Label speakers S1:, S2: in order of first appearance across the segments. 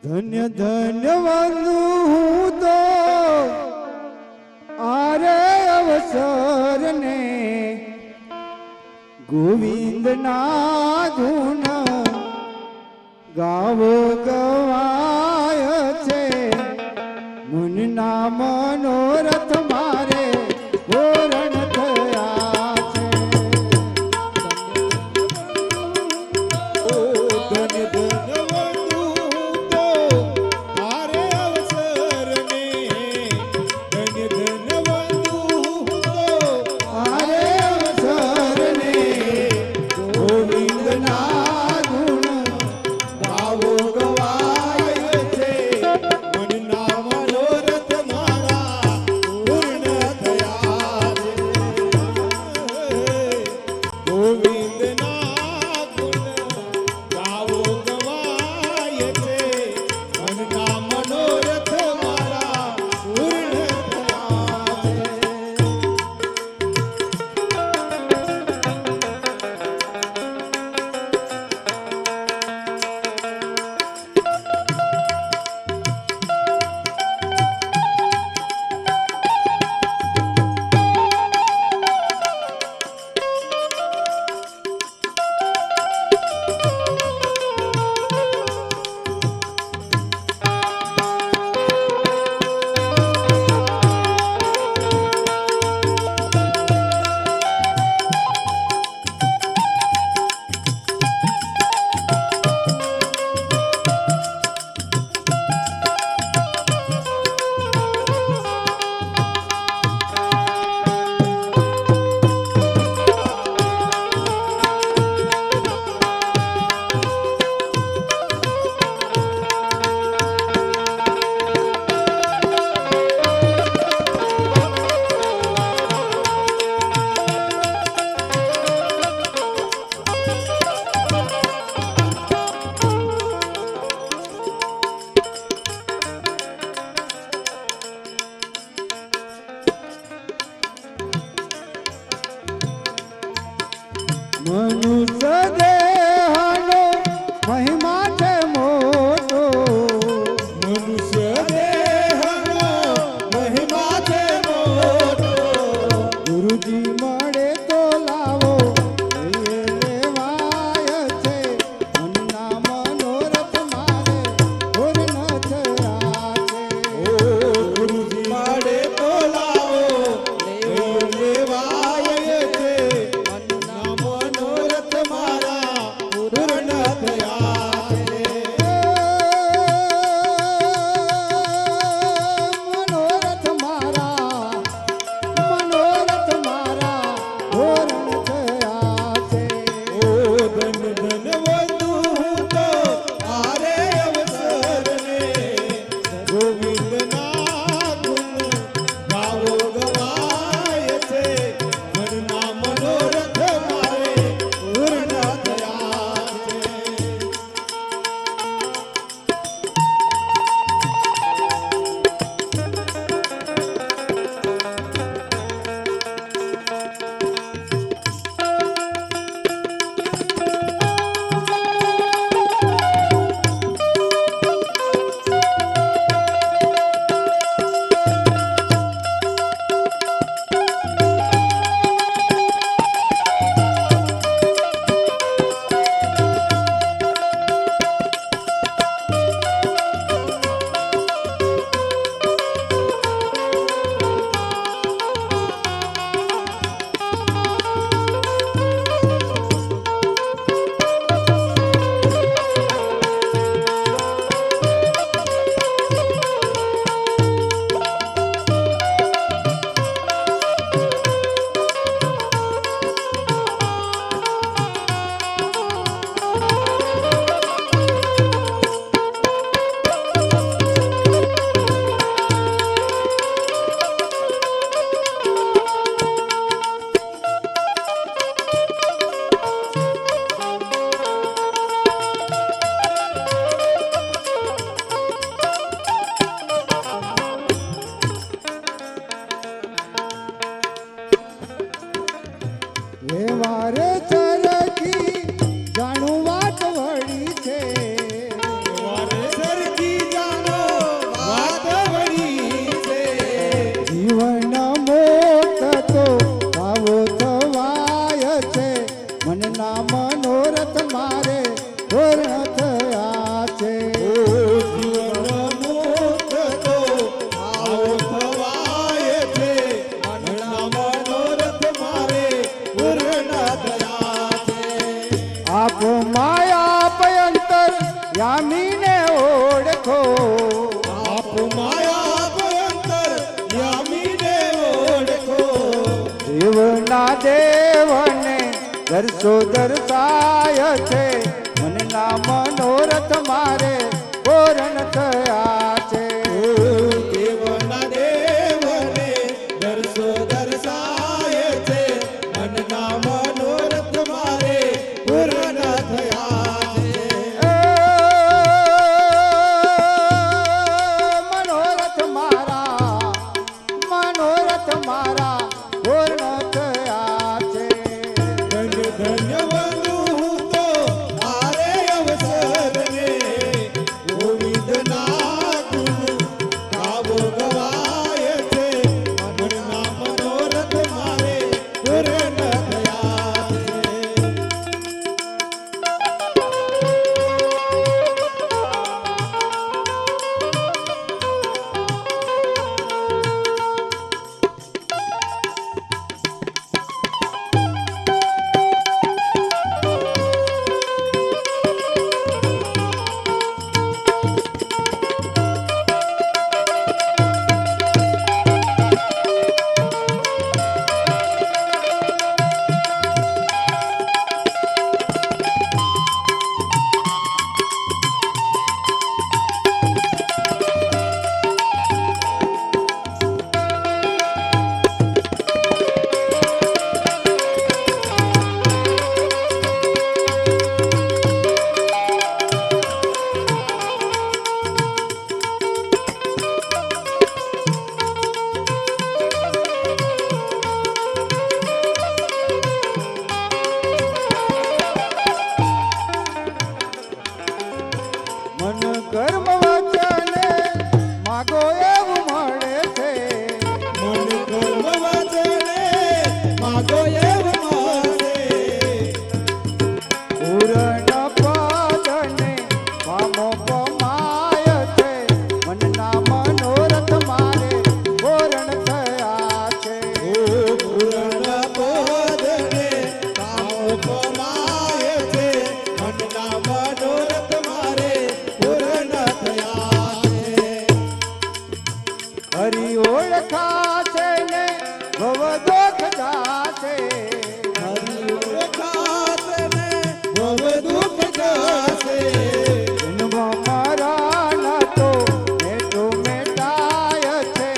S1: ધન્ય ધન્ય વંદુ હું તો આરે અવસર ને ગોવિંદ ના ગુણ ગાવો ગવાય છે મુનના મનોરથ મારે પૂરણ થયા છે.
S2: ધન્ય ધન્ય વંદુ તો આરે અવસર ને ધન્ય ધન્ય વંદુ તો
S1: આરે અવસર ને ગોવિંદ ના ગુણ ગાવો ગવાય છે
S2: મનના મનોરથ મારા
S1: યામીને ઓળખો
S2: આપ માયા ભયંકર યામીને ઓળખો
S1: દેવના દેવને દર્શો દર્શાય છે મનના મનોરથ મારે પૂર્ણ થયા છે
S2: દેવના દેવને દર્શો દર્શાય છે મનના મનોરથ મારે પૂર્ણ થયા છે
S1: મનોરથ મારા પૂર્ણ થયા છે
S2: ધન્ય ધન્ય વંદુ હું તો આરે અવસરને ગોવિંદના ગુણ ગાવો ગવાય છે મનના મનોરથ મારે પૂર્ણ થયા છે
S1: મન કર્મ વચને માગો એવું મળે છે
S2: મન કર્મ વચને માગો એવું મળે
S1: પૂર્ણ પદને પામો પમાય છે મનના મનોરથ મારે પૂર્ણ થયા છે
S2: પૂર્ણ બોધને કામો પમાય છે મનના મનોરથ મારે પૂર્ણ થયા છે
S1: હરિ ઓળખાશે ને ભવ દુઃખ જાશે
S2: હરિ ઓળખાશે ને ભવ દુઃખ જશે
S1: જન્મ મરણ તો મેટાય છે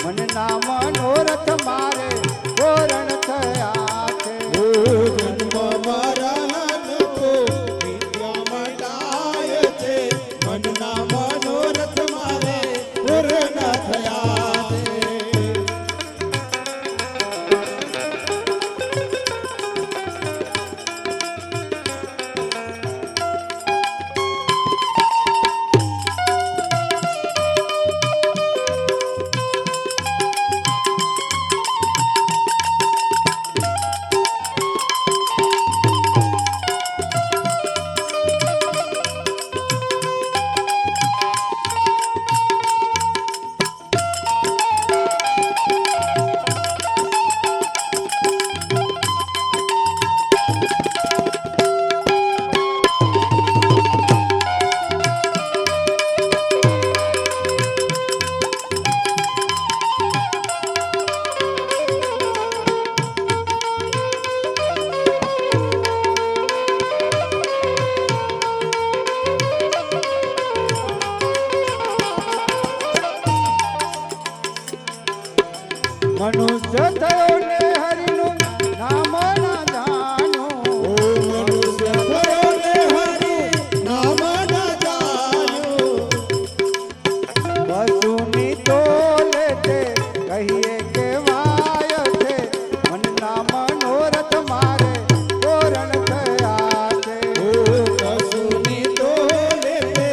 S1: મનના મનોરથ મારે પૂર્ણ થયા છે
S2: જન્મ મરણ તો નિત્ય મંડાય છે મનના મનોરથ મારે પૂર્ણ થયા છે
S1: મનુષ્ય થયો ને હરિનું નામ ના જાણ્યું
S2: મનુષ્ય થયો ને હરિ નામ ન જાણ્યો
S1: વસુની તોલે તે કહીએ કે વાય છે મનના મનોરથ મારે પૂર્ણ થયા છે
S2: કસુની તોલે તે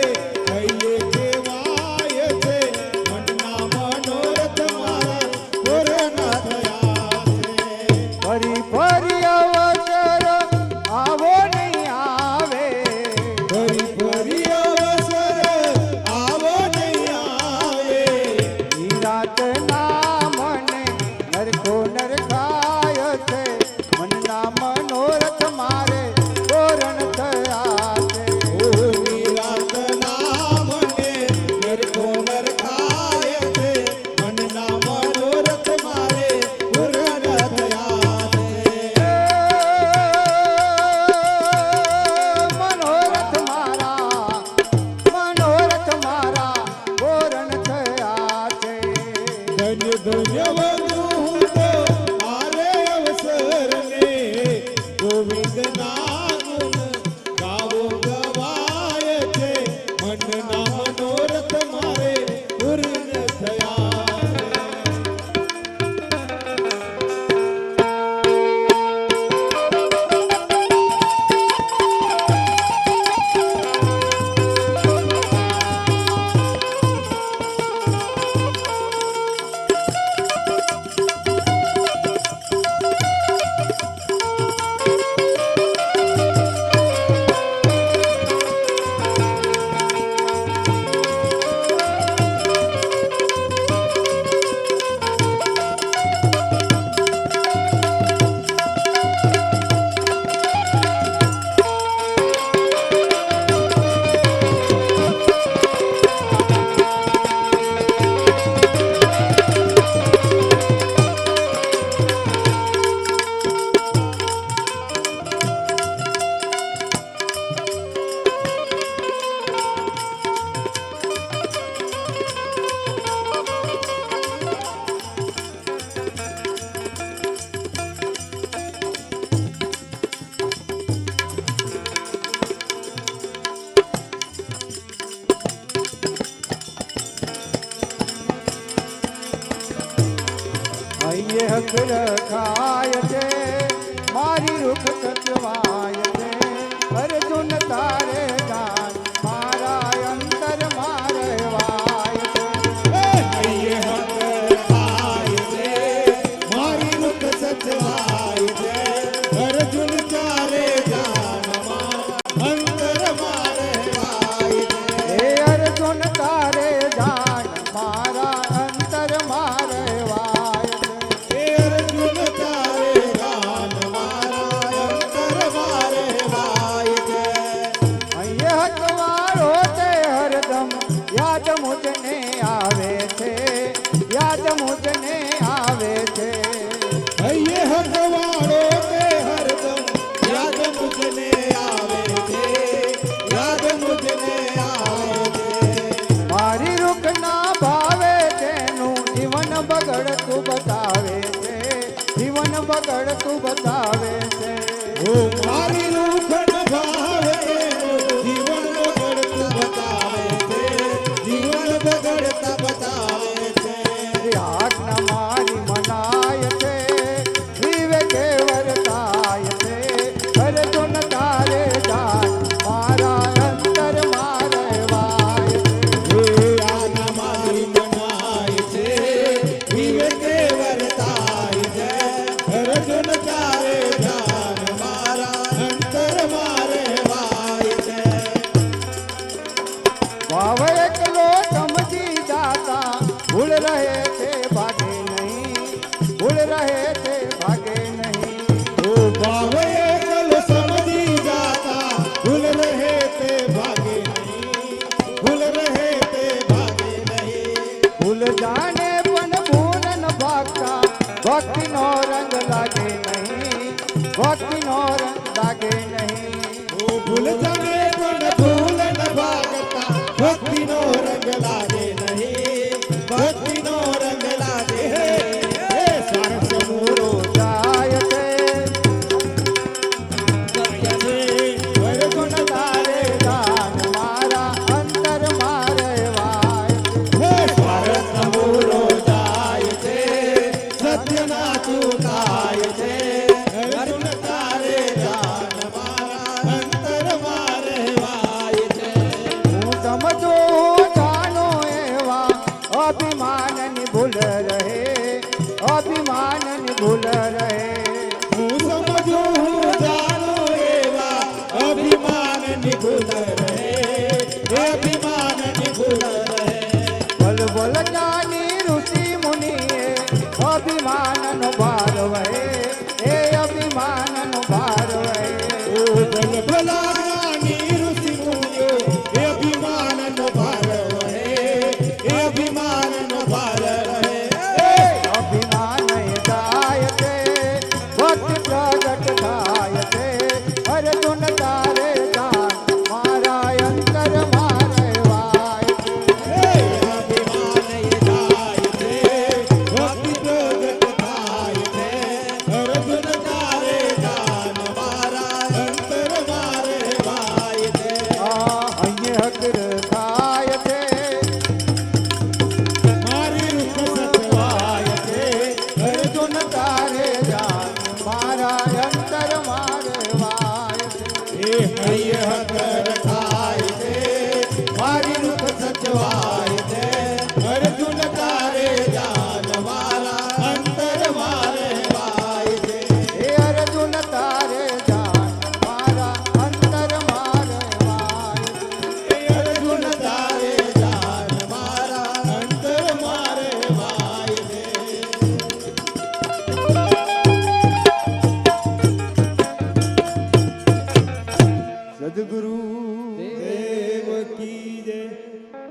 S2: કહીએ કેવાય છે મનના મનોરથ મારા પૂર્ણ થયા
S1: હક રખાય છે મારી રૂખ સચવાય છે અર્જુન તારે જાન મારા અંતર મારે વાય છે
S2: હૈયે હક રખાય છે મારી રૂખ સચવાય છે અર્જુન તારે જાન મારા અંતર મારે વાય છે
S1: હે અર્જુન તારે જાન મારા અંતર મારે વાય છે
S2: હે અર્જુન તારે જાન મારા અંતર મારે વાય છે
S1: અહીંયા હકવાળો તે હરદમ યાદ મુજને આવે છે યાદ મુજને આવે છે
S2: હૈયે હકવાળો તે હરદમ યાદ મુજને આવે છે યાદ મુજને આવે છે
S1: મારી રૂખ ના ભાવે તેનું જીવન બગડતું બતાવે છે જીવન બગડતું બતાવે છે
S2: ઓ મારી રૂખ ન ભાવે જીવન બગડતું બતાવે છે જીવન બગડતા બતાવે છે
S1: આજ્ઞા મારી મનાય છે વિવેકે વર્તાય છે અર્જુન તારે જાન મારા અંતર મારે વાય છે
S2: હે આના મારી મનાય છે વિવેકે વર્તાય છે અર્જુન તારે જાન મારા અંતર મારે વાય છે
S1: ભાવ એકલો સમજી જાતા ભૂલ રહે છે ભાગે નહીં ભૂલ રહે છે ભાગે નહીં
S2: ઓ ભાવ એકલ સમજી જાતા ભૂલ રહે તે ભાગે નહીં ભૂલ રહે તે ભાગે નહીં
S1: ભૂલ જાણે પણ ભૂલ ન ભાગતા ભક્તિનો રંગ લાગે નહીં ભક્તિનો રંગ લાગે નહીં
S2: ઓ ભૂલ જાણે પણ ભૂલ ન ભાગતા ભક્તિનો રંગ લાગે નહીં ભક્તિનો રંગ લાગે હે સ્વાર્થ સમૂરો
S1: જાય છે
S2: જાય છે
S1: અર્જુન તારે જાન મારા અંતર મારે વાય
S2: હે સ્વાર્થ સમૂરો જાય છે સત્ય ના ચૂકાય છે અર્જુન તારે જાન મારા અંતર મારે વાય છે
S1: હું સમજો જાણો એવા અભિમાનની ભૂલ રહે અભિમાનની ભૂલ રહે
S2: હું સમજુ હું જાણું એવા અભિમાનની ભૂલ રહે અભિમાનની ભૂલ રહે
S1: બલ બલ જ્ઞાની ઋષિ મુનિએ અભિમાનનો ભાર વહે એ અભિમાનનો ભાર વહે
S2: ઓ ભલ ભલા જ્ઞાની ઋષિ મુનિઓ એ અભિમાનનો ભાર રહે એ અભિમાનનો ભાર રહે
S1: અભિમાન જાય છે ભક્તિ પ્રગટ થાય છે અર્જુન તારે જાન મારા અંતર મારે વાય
S2: હે અભિમાન એ જાય છે ભક્તિ પ્રગટ થાય છે અર્જુન તારે જાન મારા અંતર મારે વાય છે
S1: અહીંયા હકર થાય છે
S2: મારી રૂખ સચવાય છે
S1: અર્જુન તારે જાન મારા અંતર મારે વાય છે
S2: એ હૈયે હક